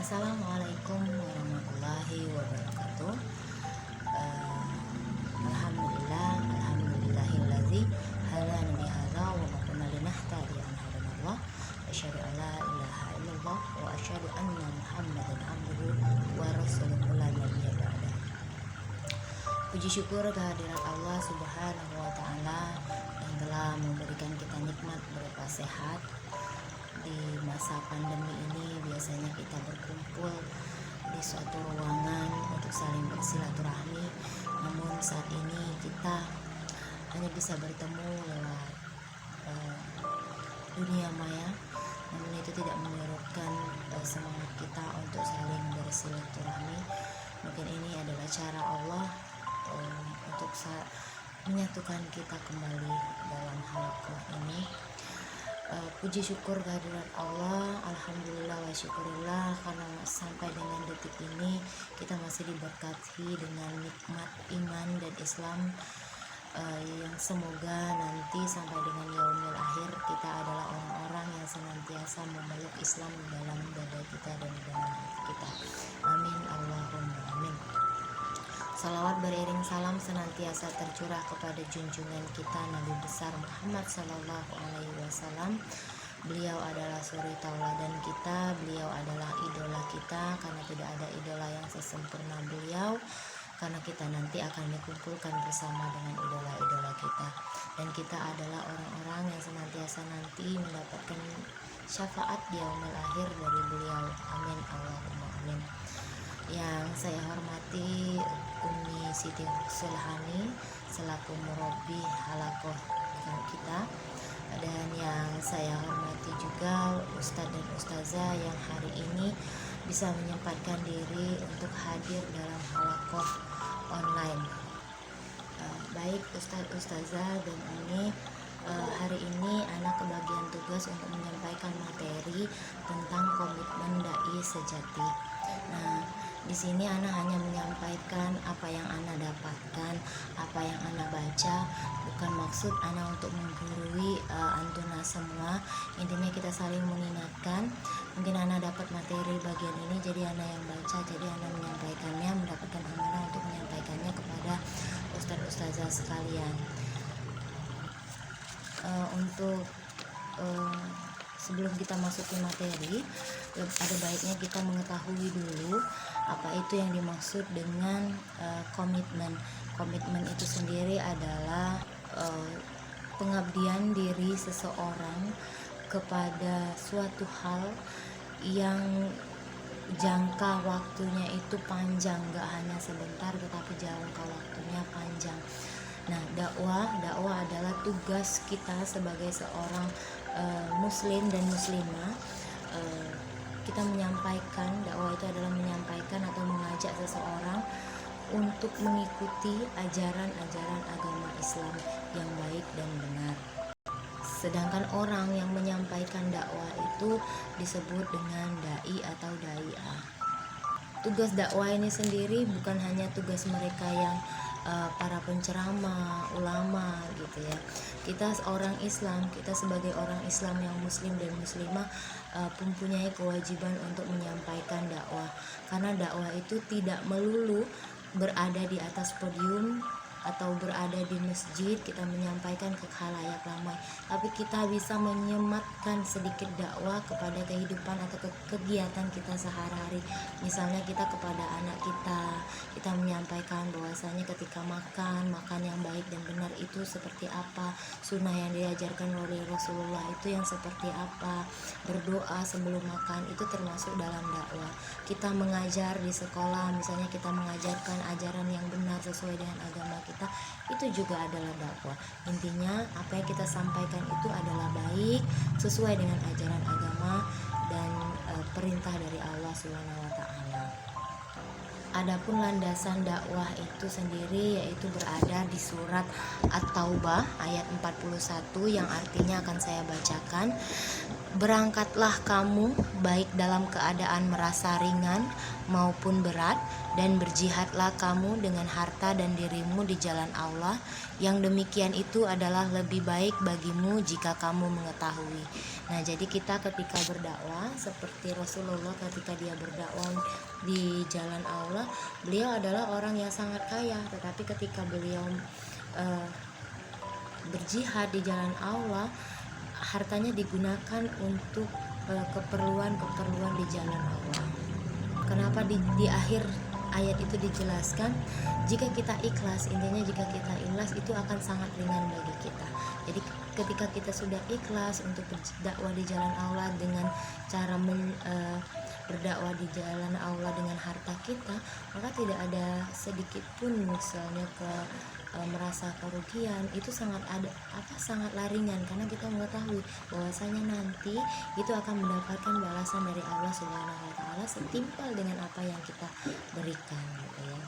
Assalamualaikum warahmatullahi wabarakatuh. Alhamdulillahillazi hadana li hadza wa ma kunna linahtadiya an hadanallah. Asyhadu an la ilaha illallah wa asyhadu anna Muhammadan abduhu wa rasuluhu la nabiyya ba'da. Puji syukur kehadirat Allah Subhanahu wa taala yang telah memberikan kita nikmat berupa sehat. Di masa pandemi ini biasanya kita berkumpul di suatu ruangan untuk saling bersilaturahmi, namun saat ini kita hanya bisa bertemu lewat dunia maya. Namun itu tidak menyurutkan semangat kita untuk saling bersilaturahmi. Mungkin ini adalah cara Allah untuk menyatukan kita kembali dalam halaqah ini. Puji syukur kehadirat Allah, alhamdulillah wa syukurillah, karena sampai dengan detik ini kita masih diberkati dengan nikmat iman dan Islam, yang semoga nanti sampai dengan yaumil akhir kita adalah orang-orang yang senantiasa memeluk Islam dalam dada kita dan dalam hati kita. Amin Allahumma amin. Salawat beriring salam senantiasa tercurah kepada junjungan kita Nabi besar Muhammad Sallallahu Alaihi Wasallam. Beliau adalah suri tauladan kita, beliau adalah idola kita, karena tidak ada idola yang sesempurna beliau, karena kita nanti akan dikumpulkan bersama dengan idola-idola kita, dan kita adalah orang-orang yang senantiasa nanti mendapatkan syafaat di yaumil akhir dari beliau. Amin Allahumma amin. Yang saya hormati Umi Siti Sulhani selaku murabi halaqah kita, dan yang saya hormati juga Ustadz dan Ustazah yang hari ini bisa menyempatkan diri untuk hadir dalam halaqah online. Baik Ustadz Ustazah dan Umi, hari ini anak kebagian tugas untuk menyampaikan materi tentang komitmen dai sejati. Nah, di sini Ana hanya menyampaikan apa yang Ana dapatkan, apa yang Ana baca. Bukan maksud Ana untuk menggurui antuna semua. Intinya kita saling mengingatkan. Mungkin Ana dapat materi bagian ini, jadi Ana yang baca, jadi Ana menyampaikannya, mendapatkan amanah untuk menyampaikannya kepada ustadz-ustazah sekalian. Sebelum kita masuk ke materi, ada baiknya kita mengetahui dulu apa itu yang dimaksud dengan komitmen. Komitmen itu sendiri adalah pengabdian diri seseorang kepada suatu hal yang jangka waktunya itu panjang, gak hanya sebentar tetapi jangka waktunya panjang. Nah, dakwah adalah tugas kita sebagai seorang muslim dan muslimah. Kita menyampaikan, dakwah itu adalah menyampaikan atau mengajak seseorang untuk mengikuti ajaran-ajaran agama Islam yang baik dan benar. Sedangkan orang yang menyampaikan dakwah itu disebut dengan dai atau dai'ah. Tugas dakwah ini sendiri bukan hanya tugas mereka yang para penceramah, ulama gitu ya. Kita seorang Islam, kita sebagai orang Islam yang muslim dan muslimah mempunyai kewajiban untuk menyampaikan dakwah. Karena dakwah itu tidak melulu berada di atas podium atau berada di masjid kita menyampaikan ke khalayak ramai, tapi kita bisa menyematkan sedikit dakwah kepada kehidupan atau kegiatan kita sehari-hari. Misalnya kita kepada anak kita menyampaikan bahwasanya ketika makan yang baik dan benar itu seperti apa, sunnah yang diajarkan oleh Rasulullah itu yang seperti apa, berdoa sebelum makan itu termasuk dalam dakwah. Kita mengajar di sekolah, misalnya kita mengajarkan ajaran yang benar sesuai dengan agama kita, itu juga adalah dakwah. Intinya apa yang kita sampaikan itu adalah baik, sesuai dengan ajaran agama dan perintah dari Allah Subhanahu wa taala. Adapun landasan dakwah itu sendiri yaitu berada di surat At-Taubah ayat 41 yang artinya akan saya bacakan. Berangkatlah kamu baik dalam keadaan merasa ringan maupun berat, dan berjihadlah kamu dengan harta dan dirimu di jalan Allah. Yang demikian itu adalah lebih baik bagimu jika kamu mengetahui. Nah, jadi kita ketika berdakwah seperti Rasulullah ketika dia berdakwah di jalan Allah, beliau adalah orang yang sangat kaya, tetapi ketika beliau berjihad di jalan Allah, hartanya digunakan untuk keperluan-keperluan di jalan Allah. Kenapa di akhir ayat itu dijelaskan jika kita ikhlas, intinya jika kita ikhlas itu akan sangat ringan bagi kita. Jadi ketika kita sudah ikhlas untuk berdakwah di jalan Allah dengan cara berdakwah di jalan Allah dengan harta kita, maka tidak ada sedikit pun misalnya merasa kerugian, itu sangat ringan, karena kita mengetahui bahwasanya nanti itu akan mendapatkan balasan dari Allah Subhanahu wa taala setimpal dengan apa yang kita berikan gitu ya.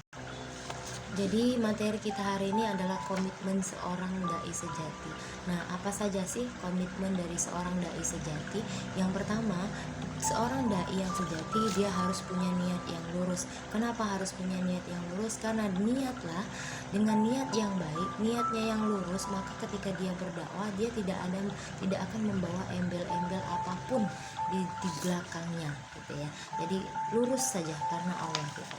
Jadi materi kita hari ini adalah komitmen seorang dai sejati. Nah, apa saja sih komitmen dari seorang dai sejati? Yang pertama, seorang dai yang sejati dia harus punya niat yang lurus. Kenapa harus punya niat yang lurus? Karena niatlah dengan niat yang baik, niatnya yang lurus, maka ketika dia berdakwah dia tidak akan membawa embel-embel apapun di belakangnya gitu ya. Jadi lurus saja karena Allah gitu.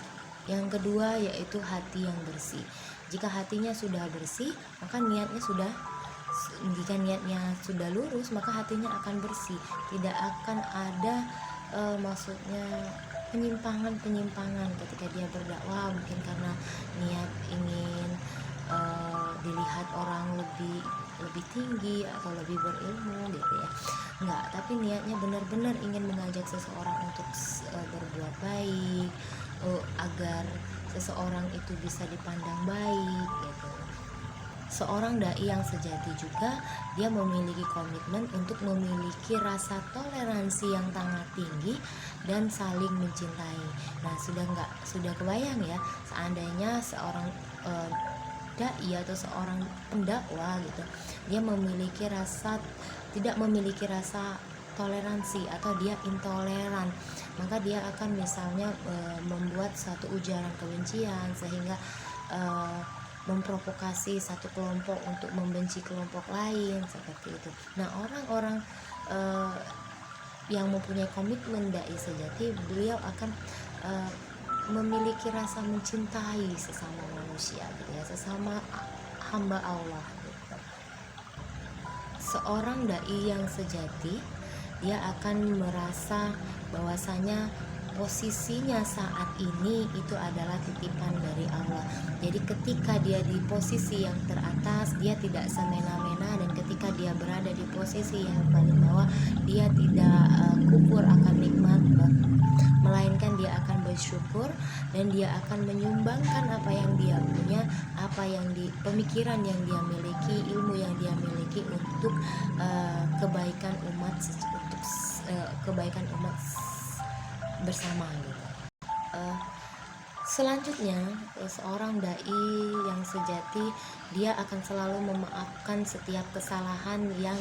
Yang kedua yaitu hati yang bersih. Jika hatinya sudah bersih, maka jika niatnya sudah lurus, maka hatinya akan bersih. Tidak akan ada maksudnya penyimpangan ketika dia berdakwah, mungkin karena niat ingin dilihat orang lebih tinggi atau lebih berilmu gitu ya. Enggak, tapi niatnya benar-benar ingin mengajak seseorang untuk berbuat baik, agar seseorang itu bisa dipandang baik gitu. Seorang dai yang sejati juga dia memiliki komitmen untuk memiliki rasa toleransi yang sangat tinggi dan saling mencintai. Nah, sudah kebayang ya, seandainya seorang dai atau seorang pendakwah gitu, dia tidak memiliki rasa toleransi atau dia intoleran, maka dia akan misalnya membuat satu ujaran kebencian sehingga memprovokasi satu kelompok untuk membenci kelompok lain seperti itu. Nah, orang-orang yang mempunyai komitmen dai sejati, beliau akan memiliki rasa mencintai sesama manusia gitu ya, sesama hamba Allah gitu. Seorang dai yang sejati dia akan merasa bahwasanya posisinya saat ini itu adalah titipan dari Allah. Jadi ketika dia di posisi yang teratas, dia tidak semena-mena, dan ketika dia berada di posisi yang paling bawah, dia tidak kufur akan nikmat, melainkan dia akan bersyukur dan dia akan menyumbangkan apa yang dia punya, pemikiran yang dia miliki, ilmu yang dia miliki untuk kebaikan umat bersama gitu. Selanjutnya, seorang dai yang sejati dia akan selalu memaafkan setiap kesalahan yang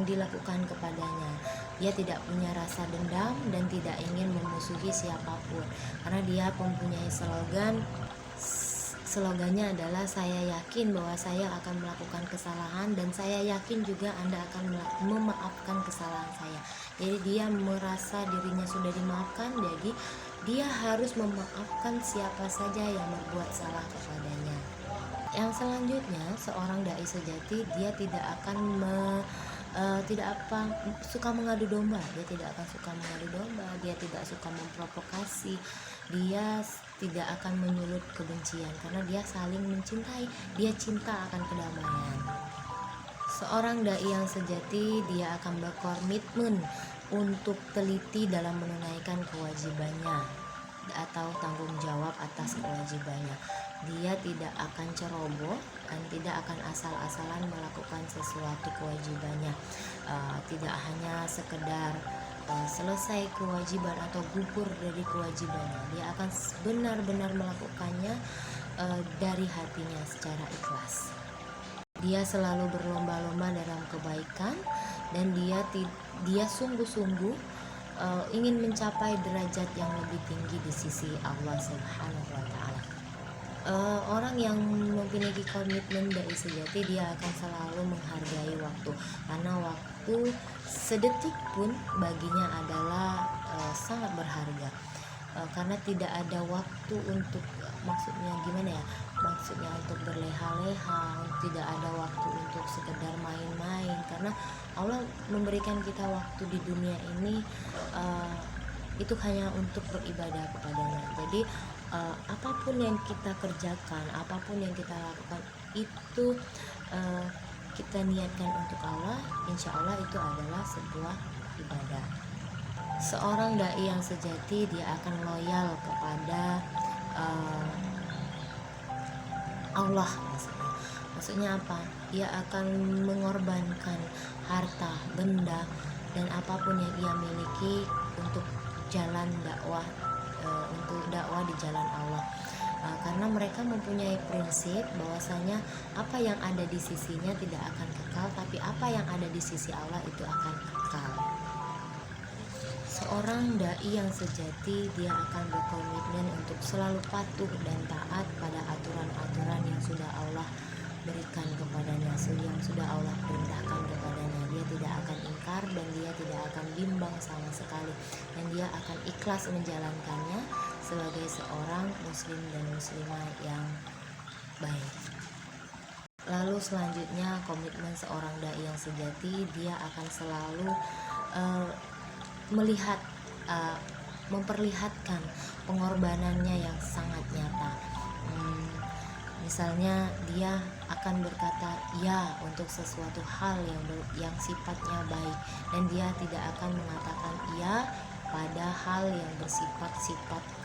dilakukan kepadanya. Dia tidak punya rasa dendam dan tidak ingin memusuhi siapapun, karena dia mempunyai slogannya adalah saya yakin bahwa saya akan melakukan kesalahan dan saya yakin juga Anda akan memaafkan kesalahan saya. Jadi dia merasa dirinya sudah dimaafkan, jadi dia harus memaafkan siapa saja yang berbuat salah kepadanya. Yang selanjutnya, seorang dai sejati dia tidak akan suka mengadu domba. Dia tidak akan suka mengadu domba, dia tidak suka memprovokasi, dia tidak akan menyulut kebencian, karena dia saling mencintai, dia cinta akan kedamaian. Seorang dai yang sejati dia akan berkomitmen untuk teliti dalam menunaikan kewajibannya atau tanggung jawab atas kewajibannya. Dia tidak akan ceroboh dan tidak akan asal-asalan melakukan sesuatu kewajibannya. Tidak hanya sekedar selesai kewajiban atau gugur dari kewajibannya, dia akan benar-benar melakukannya dari hatinya secara ikhlas. Dia selalu berlomba-lomba dalam kebaikan dan dia sungguh-sungguh ingin mencapai derajat yang lebih tinggi di sisi Allah Subhanahu wa taala. Orang yang memiliki komitmen dai sejati, dia akan selalu menghargai waktu, karena waktu sedetik pun baginya adalah sangat berharga. Karena tidak ada waktu untuk maksudnya gimana ya, maksudnya untuk berleha-leha, tidak ada waktu untuk sekedar main-main, karena Allah memberikan kita waktu di dunia ini itu hanya untuk beribadah kepadanya. Jadi apapun yang kita kerjakan, apapun yang kita lakukan itu kita niatkan untuk Allah, insya Allah itu adalah sebuah ibadah. Seorang dai yang sejati, dia akan loyal kepada Allah. Maksudnya apa? Dia akan mengorbankan harta, benda, dan apapun yang ia miliki untuk jalan dakwah, untuk dakwah di jalan Allah. Karena mereka mempunyai prinsip bahwasanya apa yang ada di sisinya tidak akan kekal, tapi apa yang ada di sisi Allah itu akan kekal. Seorang dai yang sejati, dia akan berkomitmen untuk selalu patuh dan taat pada aturan-aturan yang sudah Allah berikan kepadanya, yang sudah Allah perintahkan kepadanya. Dia tidak akan ingkar dan dia tidak akan bimbang sama sekali, dan dia akan ikhlas menjalankannya sebagai seorang muslim dan muslimah yang baik. Lalu selanjutnya, komitmen seorang dai yang sejati, dia akan selalu melihat, memperlihatkan pengorbanannya yang sangat nyata. Misalnya dia akan berkata ya untuk sesuatu hal yang sifatnya baik, dan dia tidak akan mengatakan ya pada hal yang bersifat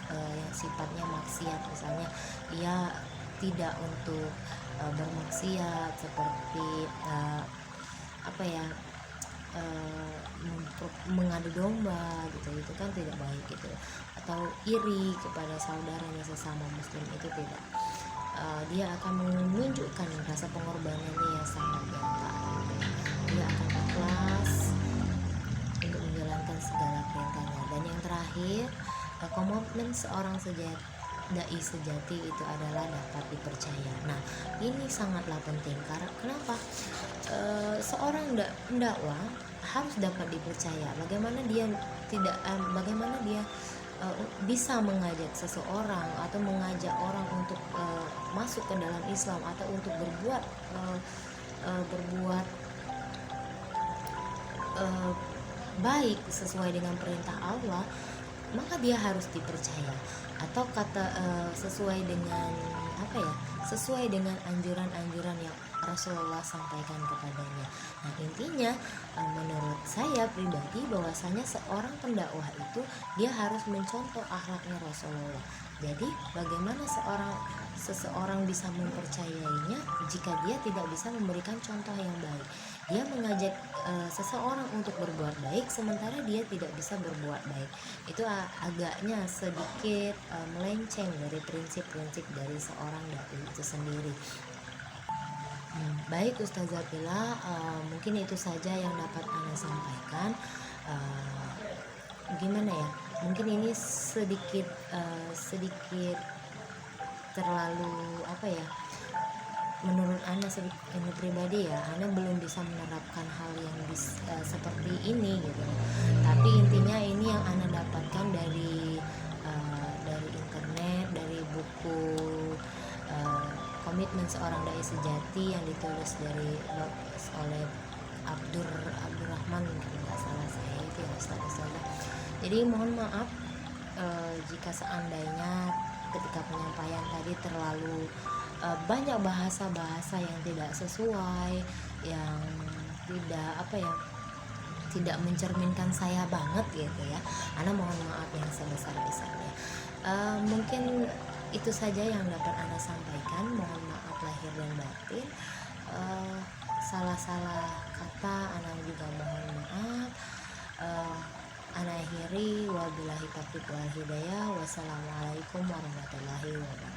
yang sifatnya maksiat. Misalnya ia tidak untuk bermaksiat seperti mengadu domba gitu, itu kan tidak baik gitu, atau iri kepada saudaranya sesama muslim, itu tidak. Dia akan menunjukkan rasa pengorbanannya yang sangat nyata. Dia akan ikhlas untuk menjalankan segala perintahnya. Dan yang terakhir, komitmen seorang dai sejati itu adalah dapat dipercaya. Nah, ini sangatlah penting. Karena kenapa? Seorang pendakwah harus dapat dipercaya. Bagaimana dia bisa mengajak seseorang atau mengajak orang untuk masuk ke dalam Islam, atau untuk berbuat baik sesuai dengan perintah Allah, maka dia harus dipercaya, atau sesuai dengan anjuran-anjuran yang Rasulullah sampaikan kepadanya. Nah, intinya menurut saya pribadi bahwasanya seorang pendakwah itu dia harus mencontoh akhlaknya Rasulullah. Jadi bagaimana seseorang bisa mempercayainya jika dia tidak bisa memberikan contoh yang baik? Dia mengajak seseorang untuk berbuat baik sementara dia tidak bisa berbuat baik. Itu agaknya sedikit melenceng dari prinsip-prinsip dari seorang dai itu sendiri. Baik Ustazah Bila, mungkin itu saja yang dapat Ana sampaikan. Gimana ya? Mungkin ini sedikit terlalu menurut Ana ini pribadi ya, Ana belum bisa menerapkan hal yang seperti ini gitu. Tapi intinya ini yang Ana dapatkan dari internet, dari buku Komitmen Seorang Dai Sejati yang ditulis oleh Abdurrahman, kalau nggak salah saya itu ya Ustaz. Jadi mohon maaf jika seandainya ketika penyampaian tadi terlalu banyak bahasa-bahasa yang tidak sesuai, yang tidak mencerminkan saya banget gitu ya. Ana mohon maaf yang sebesar-besarnya. Mungkin itu saja yang dapat Ana sampaikan. Mohon maaf lahir dan batin. Salah-salah kata Ana juga mohon maaf. akhiri wabillahi taufiq wal hidayah. Wassalamualaikum warahmatullahi wabarakatuh.